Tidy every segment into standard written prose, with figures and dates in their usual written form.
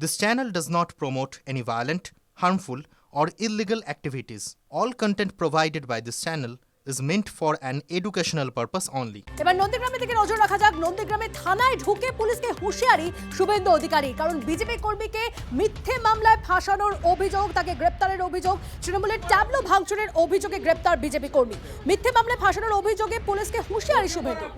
This channel does not promote any violent, harmful, or illegal activities. All content provided by this channel is meant for an educational purpose only. এবার নন্দীগ্রামে থেকে নজর রাখা যাক। নন্দীগ্রামে থানায় ঢুকে পুলিশকে হুঁশিয়ারি শুভেন্দু অধিকারী, কারণ বিজেপি কর্মীকে মিথ্যে মামলায় ফাঁসানোর অভিযোগ, তাকে গ্রেপ্তারের অভিযোগ, তৃণমূলের ট্যাবলো ভাঙচুরের অভিযোগে গ্রেপ্তার বিজেপি কর্মী। মিথ্যে মামলায় ফাঁসানোর অভিযোগে পুলিশকে হুঁশিয়ারি শুভেন্দু।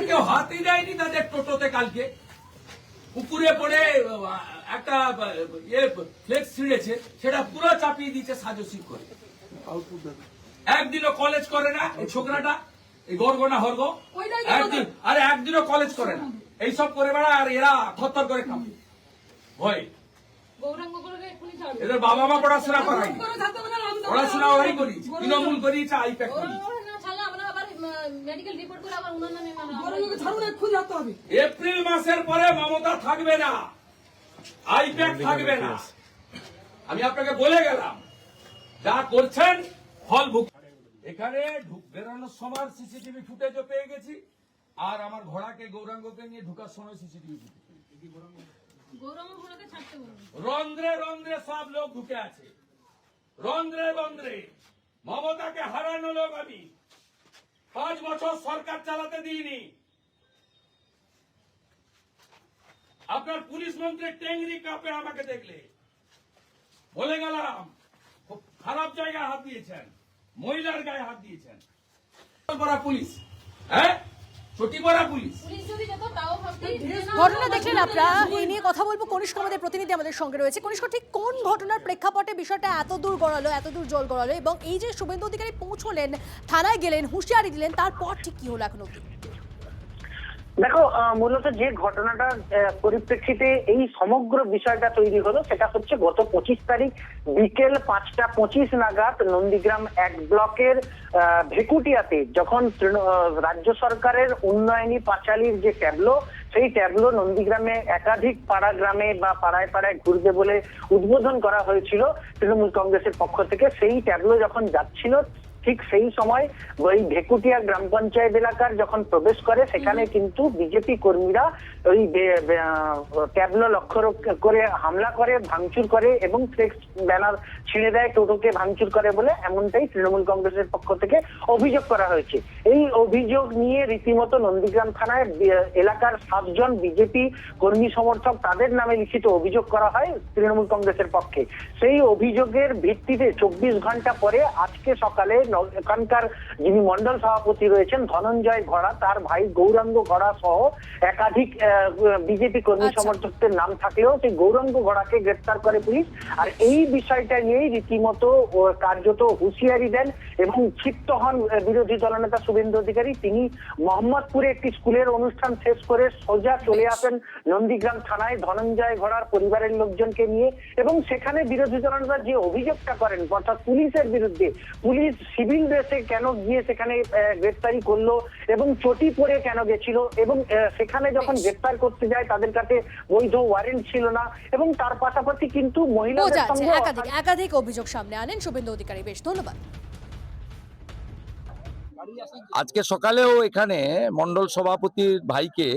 কেউ হাতই দেয়নি তাদের টোটোতে কালকে পুকুরে পড়ে একটা ফ্লেক্স ছিঁড়েছে, সেটা পুরো চাপিয়ে দিচ্ছে সাজসি করে। একদিনও কলেজ করে না এই ছোকরাটা, এই গর্গনা হর্গ একদিনও কলেজ করে না, এইসব করে বেড়া। আর এরা থরথর করে কাঁপে ভয়। এদের বাবা মা পড়াশোনা করায়নি, পড়াশোনা ওরাই করিয়েছে, তৃণমূল করিয়েছে, আইপ্যাক করিয়েছে। এপ্রিল মাসের পরে মমতা থাকবে না, আইপ্যাক থাকবে না। আমি আপনাকে বলে গেলাম, যা করছেন ফল ভুগ। এখানে বেরোনোর সময় সিসিটিভি ফুটেজও পেয়ে গেছি, আর আমার ঘোড়াকে গৌরাঙ্গকে নিয়ে ঢুকার সময় সিসিটিভি ফুটেজ। রন্ধ্রে রন্ধ্রে সব লোক ঢুকে আছে, রন্ধ্রে রন্ধ্রে। মমতাকে হারানো লোক আমি 5 বছর সরকার চালাতে দিইনি। আপনার পুলিশ মন্ত্রী টেংরি কাপে আমাকে দেখলে বলে গেলাম, খুব খারাপ জায়গায় হাত দিয়েছেন, মহিলার গায়ে হাত দিয়েছেন। পুলিশ, হ্যাঁ, ছুটি পড়া পুলিশ। ঘটনা দেখলেন আপনারা, এই নিয়ে কথা বলবো। কনিষ্ক আমাদের প্রতিনিধি আমাদের সঙ্গে রয়েছে। কনিষ্ক, ঠিক কোন ঘটনার প্রেক্ষাপটে বিষয়টা এত দূর গড়ালো, এত দূর জল গড়ালো, এবং এই যে শুভেন্দু অধিকারী পৌঁছলেন, থানায় গেলেন, হুঁশিয়ারি দিলেন, তারপর ঠিক কি হলো এখন অব্দি? দেখো, মূলত যে ঘটনাটার পরিপ্রেক্ষিতে এই সমগ্র বিষয়টা তৈরি হলো সেটা হচ্ছে গত 25 তারিখ বিকেল 5:25 নাগাদ নন্দীগ্রাম 1 ব্লকের ভেকুটিয়াতে যখন রাজ্য সরকারের উন্নয়নী পাঁচালীর যে ট্যাবলো, সেই ট্যাবলো নন্দীগ্রামে একাধিক পাড়া গ্রামে বা পাড়ায় পাড়ায় ঘুরবে বলে উদ্বোধন করা হয়েছিল তৃণমূল কংগ্রেসের পক্ষ থেকে। সেই ট্যাবলো যখন যাচ্ছিল, ঠিক সেই সময় ওই ভেকুটিয়া গ্রাম পঞ্চায়েত এলাকার যখন প্রবেশ করে, সেখানে কিন্তু বিজেপি কর্মীরা ওই ট্যাবলো লক্ষ্য করে হামলা করে, ভাঙচুর করে এবং ফ্লেক্স ব্যানার ছিঁড়ে দেয়, টোটোকে ভাঙচুর করে বলে এমনটাই তৃণমূল কংগ্রেসের পক্ষ থেকে অভিযোগ করা হয়েছে। এই অভিযোগ নিয়ে রীতিমতো নন্দীগ্রাম থানায় এলাকার 7 জন বিজেপি কর্মী সমর্থক, তাদের নামে লিখিত অভিযোগ করা হয় তৃণমূল কংগ্রেসের পক্ষে। সেই অভিযোগের ভিত্তিতে 24 ঘন্টা পরে আজকে সকালে এখানকার যিনি মন্ডল সভাপতি রয়েছেন ধনঞ্জয় ঘোড়া, তার ভাই গৌরাঙ্গ ঘোড়া সহ একাধিক বিজেপি কর্মী সমর্থকদের নাম থাকলেও সেই গৌরাঙ্গ ঘোড়াকে গ্রেফতার করে পুলিশ। আর এই বিষয়টা নিয়েই রীতিমতো কার্যত হুঁশিয়ারি দেন এবং ক্ষিপ্ত হন বিরোধী দলনেতা শুভেন্দু অধিকারী। তিনি মোহাম্মদপুরে একটি স্কুলের অনুষ্ঠান শেষ করে সোজা চলে আসেন নন্দীগ্রাম থানায় ধনঞ্জয় ঘোড়ার পরিবারের লোকজনকে নিয়ে, এবং সেখানে বিরোধী দলনেতা যে অভিযোগটা করেন, অর্থাৎ পুলিশের বিরুদ্ধে, পুলিশ সিভিল ড্রেসে কেন গিয়ে সেখানে গ্রেফতারি করলো এবং চটি পরে কেন গেছিল, এবং সেখানে যখন গ্রেফতার করতে যায় তাদের কাছে বৈধ ওয়ারেন্ট ছিল না, এবং তার পাশাপাশি কিন্তু মহিলাদের সঙ্গে একাধিক অভিযোগ সামনে আনেন শুভেন্দু অধিকারী। বেশ, ধন্যবাদ। আজকে সকালেও এখানে মন্ডল সভাপতির ভাইকে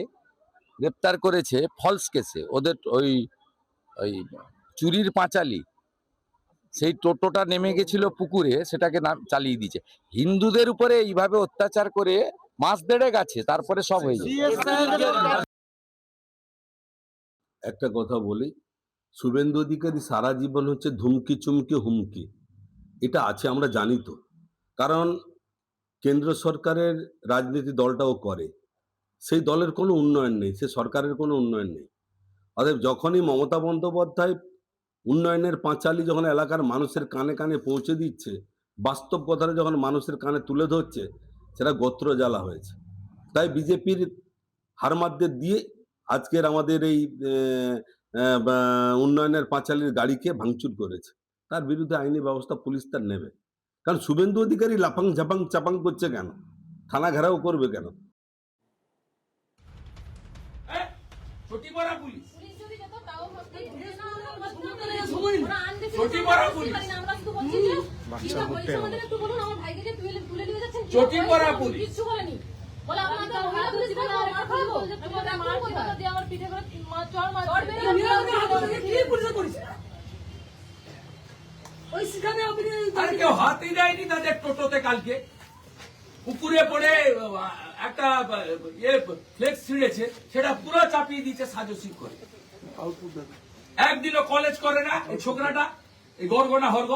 গ্রেপ্তার করেছে ফলস কেসে। ওদের ওই চুরির পাঁচালী, সেই টোটোটা নেমে গেছিল পুকুরে, সেটাকে চালিয়ে দিয়েছে। হিন্দুদের উপরে এইভাবে অত্যাচার করে 1.5 মাস গেছে, তারপরে সব হয়ে যায়। একটা কথা বলি, শুভেন্দু অধিকারী সারা জীবন হচ্ছে ধুমকি চুমকি হুমকি, এটা আছে আমরা জানি তো, কারণ কেন্দ্র সরকারের রাজনীতি দলটাও করে, সেই দলের কোনো উন্নয়ন নেই, সে সরকারের কোনো উন্নয়ন নেই। অতএব যখনই মমতা বন্দ্যোপাধ্যায় উন্নয়নের পাঁচালী যখন এলাকার মানুষের কানে কানে পৌঁছে দিচ্ছে, বাস্তব কথাটা যখন মানুষের কানে তুলে ধরছে, সেটা গোত্র জ্বালা হয়েছে। তাই বিজেপির হারমাদদের দিয়ে আজকের আমাদের এই উন্নয়নের পাঁচালীর গাড়িকে ভাঙচুর করেছে। তার বিরুদ্ধে আইনি ব্যবস্থা পুলিশ তার নেবে, কারণ শুভেন্দু অধিকারী লাপাং ঝাপাং চাপাং করছে কেন, থানা ঘেরাও করবে কেন? ছুটি পড়া পুলিশ। চটি পরা পুলিশ, চটি পরা পুলিশ। আর কেউ হাতই দেয়নি তাদের টোটোতে কালকে, পুকুরে পড়ে একটা ফ্লেক্স ছিঁড়েছে, সেটা পুরো চাপিয়ে দিয়েছে সাজসিক করে। একদিনও কলেজ করে না এই ছোকরাটা, এই গর্গনা হর্গ,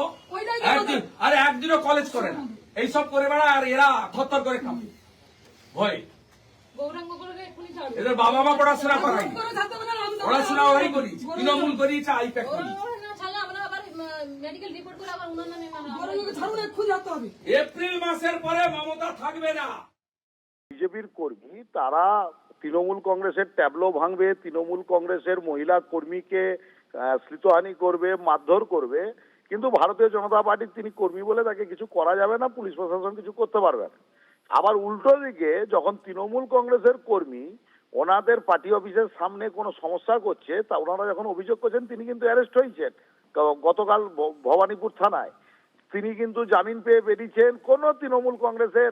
একদিনও কলেজ করে না, এইসব করে বেড়ায়। আর এরা থরথর করে কাঁপে ভয়। এদের বাবা মা পড়াশোনা করায়নি, পড়াশোনা ওরাই করিয়েছে, তৃণমূল করিয়েছে, আইপ্যাক করিয়েছে। এপ্রিল মাসের পরে মমতা থাকবে না। বিজেপির কর্মী তারা তৃণমূল কংগ্রেসের ট্যাবলো ভাঙবে, তৃণমূল কংগ্রেসের মহিলা কর্মীকে শ্লীতহানি করবে, মারধর করবে, কিন্তু ভারতীয় জনতা পার্টির তিনি কর্মী বলে তাকে কিছু করা যাবে না, পুলিশ প্রশাসন কিছু করতে পারবে না। আবার উল্টো দিকে যখন তৃণমূল কংগ্রেসের কর্মী ওনাদের পার্টি অফিসের সামনে কোনো সমস্যা করছে, তা ওনারা যখন অভিযোগ করছেন, তিনি কিন্তু অ্যারেস্ট হয়েছেন গতকাল ভবানীপুর থানায়। তিনি কিন্তু জামিন পেয়ে বেরিয়েছেন। কোন তৃণমূল কংগ্রেসের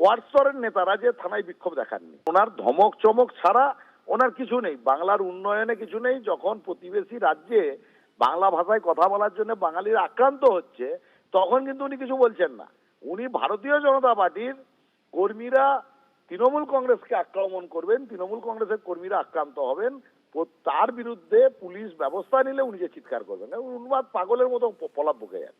ওয়ার্ড স্তরের নেতারা যে থানায় বিক্ষোভ দেখাননি। ওনার ধমক চমক ছাড়া ওনার কিছু নেই, বাংলার উন্নয়নে কিছু নেই। যখন প্রতিবেশী রাজ্যে বাংলা ভাষায় কথা বলার জন্য বাঙালিরা আক্রান্ত হচ্ছে, তখন কিন্তু উনি কিছু বলছেন না। উনি ভারতীয় জনতা পার্টির কর্মীরা তৃণমূল কংগ্রেসকে আক্রমণ করবেন, তৃণমূল কংগ্রেসের কর্মীরা আক্রান্ত হবেন, তার বিরুদ্ধে পুলিশ ব্যবস্থা নিলে উনি যে চিৎকার করবেন, উন্মাদ পাগলের মতো প্রলাপ বকে যান।